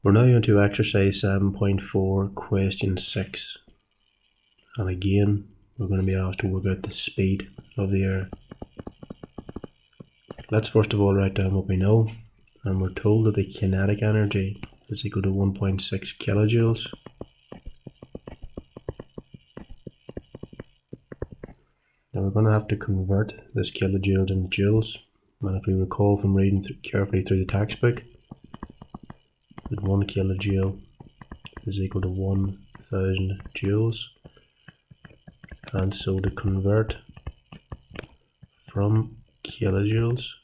We're now on to exercise 7.4 question 6, and again we're going to be asked to work out the speed of the air. Let's first of all write down what we know, and we're told that the kinetic energy is equal to 1.6 kilojoules. Now we're going to have to convert this kilojoules into joules, and if we recall from reading carefully through the textbook, that 1 kilojoule is equal to 1000 joules, and so to convert from kilojoules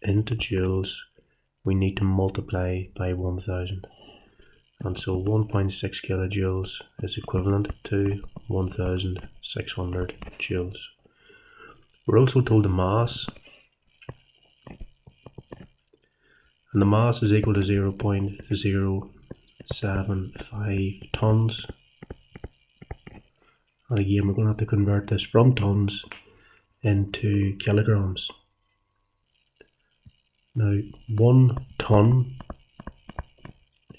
into joules we need to multiply by 1000, and so 1.6 kilojoules is equivalent to 1600 joules. We're also told the mass, and the mass is equal to 0.075 tons. And again, we're going to have to convert this from tons into kilograms. Now, 1 ton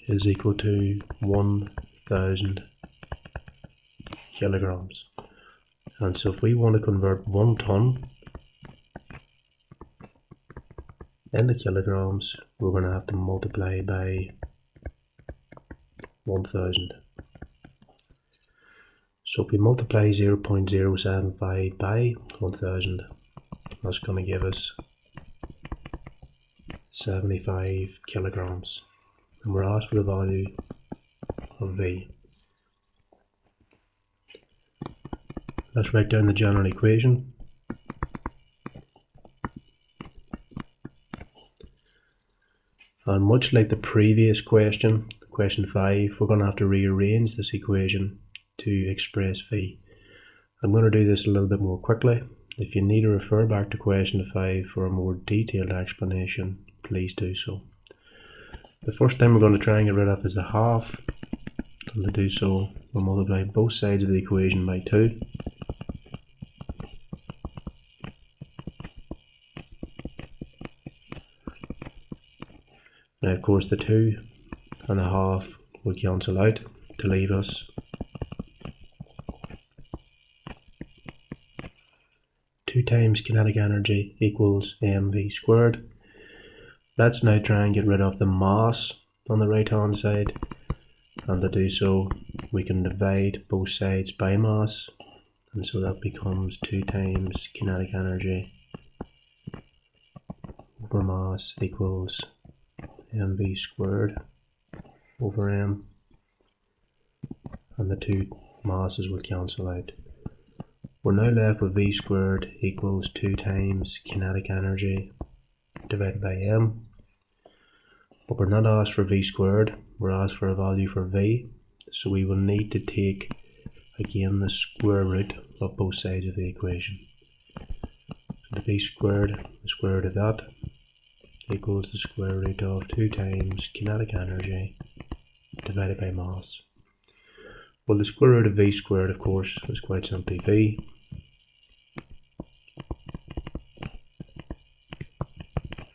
is equal to 1000 kilograms. And so if we want to convert 1 ton into kilograms, we're going to have to multiply by 1000. So if we multiply 0.075 by 1000, that's going to give us 75 kilograms. And we're asked for the value of V. Let's write down the general equation. And much like the previous question, question 5, we're going to have to rearrange this equation to express V. I'm going to do this a little bit more quickly. If you need to refer back to question 5 for a more detailed explanation, please do so. The first thing we're going to try and get rid of is the half, and to do so we'll multiply both sides of the equation by 2. Now of course the 2 and the half will cancel out to leave us 2 times kinetic energy equals mv squared. Let's now try and get rid of the mass on the right hand side, and to do so we can divide both sides by mass, and so that becomes 2 times kinetic energy over mass equals mv squared over m, and the 2 masses will cancel out. We're now left with V squared equals 2 times kinetic energy divided by m, but we're not asked for V squared, we're asked for a value for V, so we will need to take again the square root of both sides of the equation. So the V squared, the square root of that, equals the square root of 2 times kinetic energy divided by mass. Well, the square root of V squared, of course, is quite simply V.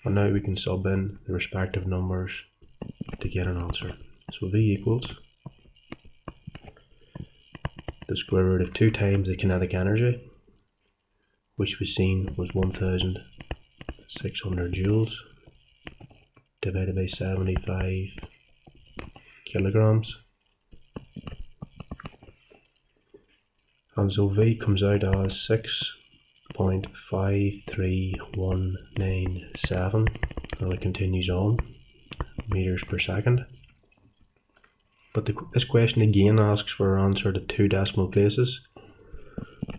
And now we can sub in the respective numbers to get an answer. So V equals the square root of 2 times the kinetic energy, which was seen was 1600 joules, divided by 75 kilograms. And so V comes out as 6.53197, and it continues on, meters per second. But this question again asks for our answer to 2 decimal places,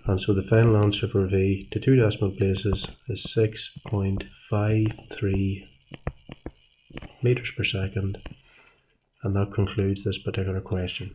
and so the final answer for V to 2 decimal places is 6.53 meters per second, and that concludes this particular question.